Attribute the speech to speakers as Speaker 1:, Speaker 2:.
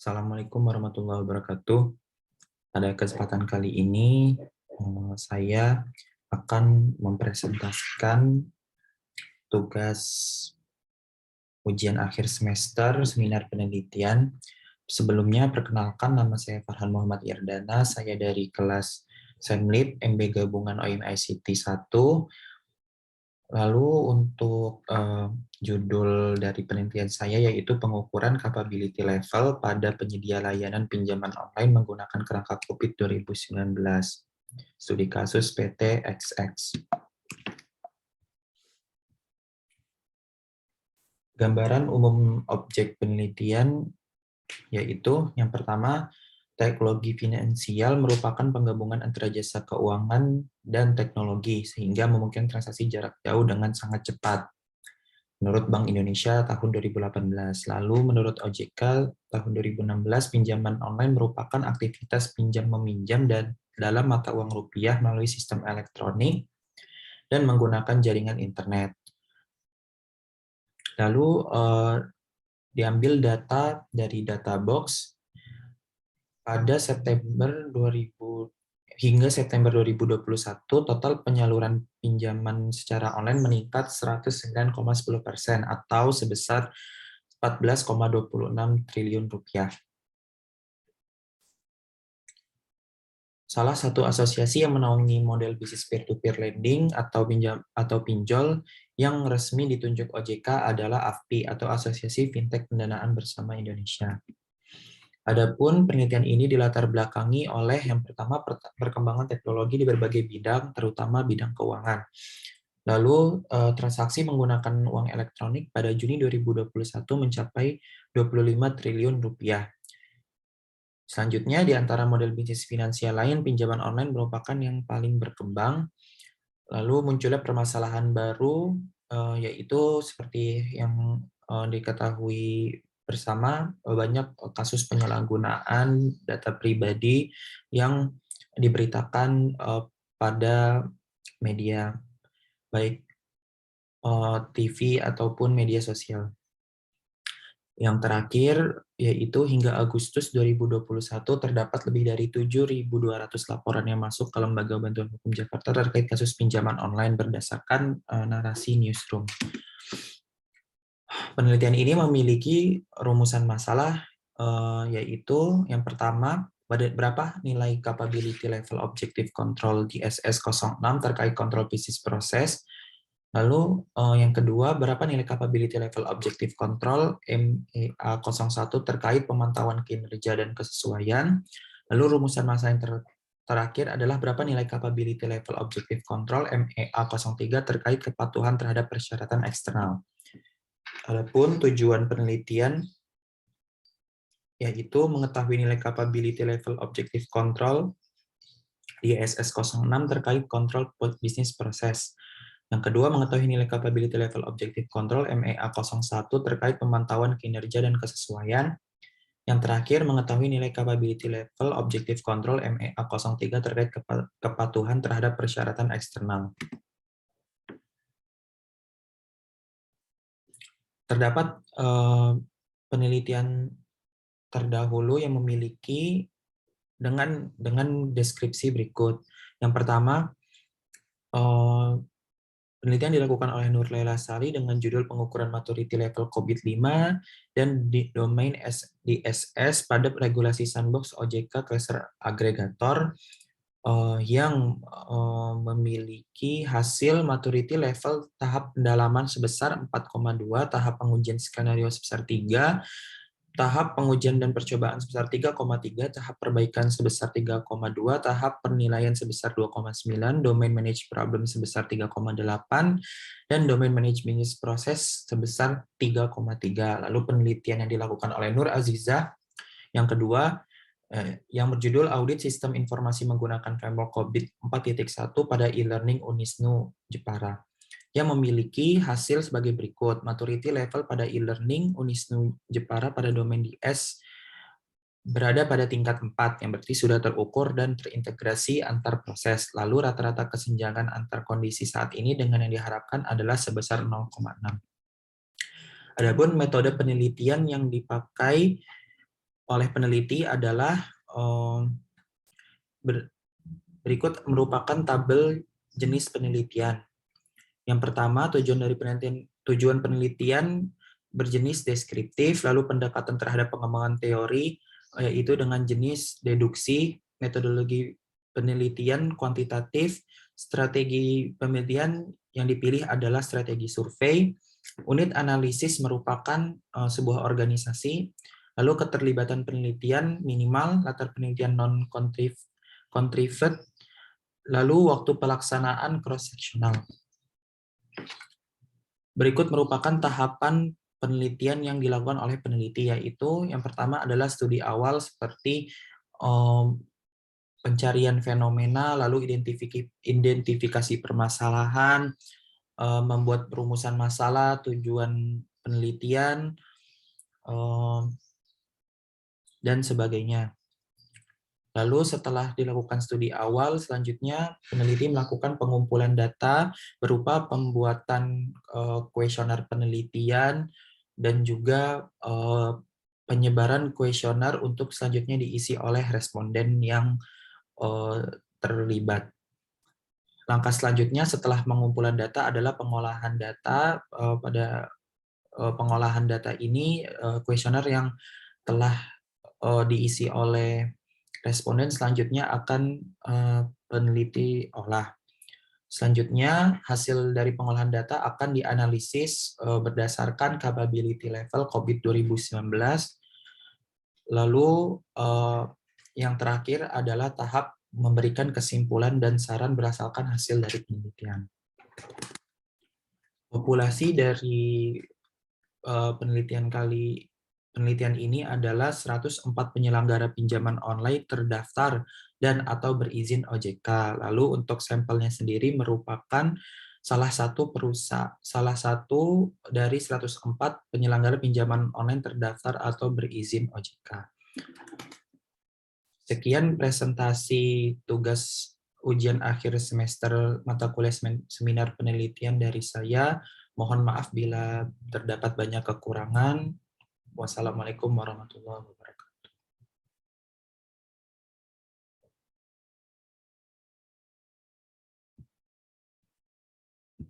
Speaker 1: Assalamualaikum warahmatullahi wabarakatuh. Pada kesempatan kali ini, saya akan mempresentasikan tugas ujian akhir semester seminar penelitian. Sebelumnya, perkenalkan nama saya Farhan Muhammad Irdana, saya dari kelas Semlib MB Gabungan OIM ICT 1. Lalu untuk judul dari penelitian saya yaitu pengukuran capability level pada penyedia layanan pinjaman online menggunakan kerangka COVID 2019. Studi kasus PT XX. Gambaran umum objek penelitian yaitu yang pertama, teknologi finansial merupakan penggabungan antara jasa keuangan dan teknologi sehingga memungkinkan transaksi jarak jauh dengan sangat cepat. Menurut Bank Indonesia tahun 2018. Lalu menurut OJK tahun 2016, pinjaman online merupakan aktivitas pinjam-meminjam dan dalam mata uang rupiah melalui sistem elektronik dan menggunakan jaringan internet. Lalu diambil data dari Databox pada September 2000 hingga September 2021, total penyaluran pinjaman secara online meningkat 109,10% atau sebesar 14,26 triliun rupiah. Salah satu asosiasi yang menaungi model bisnis peer-to-peer lending atau pinjol yang resmi ditunjuk OJK adalah AFPI atau Asosiasi Fintech Pendanaan Bersama Indonesia. Adapun penelitian ini dilatar belakangi oleh yang pertama perkembangan teknologi di berbagai bidang, terutama bidang keuangan. Lalu transaksi menggunakan uang elektronik pada Juni 2021 mencapai 25 triliun rupiah. Selanjutnya, di antara model bisnis finansial lain, pinjaman online merupakan yang paling berkembang. Lalu munculnya permasalahan baru, yaitu seperti yang diketahui bersama, banyak kasus penyalahgunaan data pribadi yang diberitakan pada media, baik TV ataupun media sosial. Yang terakhir, yaitu hingga Agustus 2021 terdapat lebih dari 7.200 laporan yang masuk ke Lembaga Bantuan Hukum Jakarta terkait kasus pinjaman online berdasarkan narasi newsroom. Penelitian ini memiliki rumusan masalah, yaitu yang pertama, berapa nilai capability level objective control di SS06 terkait kontrol bisnis proses. Lalu yang kedua, berapa nilai capability level objective control MEA01 terkait pemantauan kinerja dan kesesuaian. Lalu rumusan masalah yang terakhir adalah berapa nilai capability level objective control MEA03 terkait kepatuhan terhadap persyaratan eksternal. Adapun tujuan penelitian yaitu mengetahui nilai capability level objective control di SS06 terkait kontrol bisnis proses. Yang kedua, mengetahui nilai capability level objective control MEA01 terkait pemantauan kinerja dan kesesuaian. Yang terakhir, mengetahui nilai capability level objective control MEA03 terkait kepatuhan terhadap persyaratan eksternal. Terdapat penelitian terdahulu yang memiliki dengan deskripsi berikut. Yang pertama, penelitian dilakukan oleh Nur Laila Sari dengan judul pengukuran maturity level COVID-5 dan di domain DSS pada regulasi sandbox OJK Cluster Aggregator yang memiliki hasil maturity level tahap pendalaman sebesar 4,2, tahap pengujian skenario sebesar 3, tahap pengujian dan percobaan sebesar 3,3, tahap perbaikan sebesar 3,2, tahap penilaian sebesar 2,9, domain manage problem sebesar 3,8, dan domain manage business proses sebesar 3,3. Lalu penelitian yang dilakukan oleh Nur Azizah yang kedua, yang berjudul Audit Sistem Informasi Menggunakan Framework COVID 4.1 pada e-learning Unisnu Jepara, yang memiliki hasil sebagai berikut. Maturity level pada e-learning Unisnu Jepara pada domain DS berada pada tingkat 4, yang berarti sudah terukur dan terintegrasi antar proses. Lalu rata-rata kesenjangan antar kondisi saat ini dengan yang diharapkan adalah sebesar 0,6. Adapun metode penelitian yang dipakai oleh peneliti adalah berikut merupakan tabel jenis penelitian. Yang pertama, tujuan penelitian berjenis deskriptif, lalu pendekatan terhadap pengembangan teori, yaitu dengan jenis deduksi, metodologi penelitian kuantitatif, strategi penelitian yang dipilih adalah strategi survei, unit analisis merupakan sebuah organisasi, lalu keterlibatan penelitian minimal, latar penelitian non-contrived, lalu waktu pelaksanaan cross-sectional. Berikut merupakan tahapan penelitian yang dilakukan oleh peneliti, yaitu yang pertama adalah studi awal seperti pencarian fenomena, lalu identifikasi permasalahan, membuat perumusan masalah, tujuan penelitian, dan sebagainya. Lalu setelah dilakukan studi awal, selanjutnya peneliti melakukan pengumpulan data berupa pembuatan kuesioner penelitian dan juga penyebaran kuesioner untuk selanjutnya diisi oleh responden yang terlibat. Langkah selanjutnya setelah pengumpulan data adalah pengolahan data. Pada pengolahan data ini, kuesioner yang telah diisi oleh responden selanjutnya akan peneliti olah. Selanjutnya, hasil dari pengolahan data akan dianalisis berdasarkan capability level COVID 2019. Lalu yang terakhir adalah tahap memberikan kesimpulan dan saran berdasarkan hasil dari penelitian. Populasi dari penelitian ini adalah 104 penyelenggara pinjaman online terdaftar dan atau berizin OJK. Lalu untuk sampelnya sendiri merupakan salah satu dari 104 penyelenggara pinjaman online terdaftar atau berizin OJK. Sekian presentasi tugas ujian akhir semester mata kuliah seminar penelitian dari saya. Mohon maaf bila terdapat banyak kekurangan. Wassalamualaikum warahmatullahi wabarakatuh.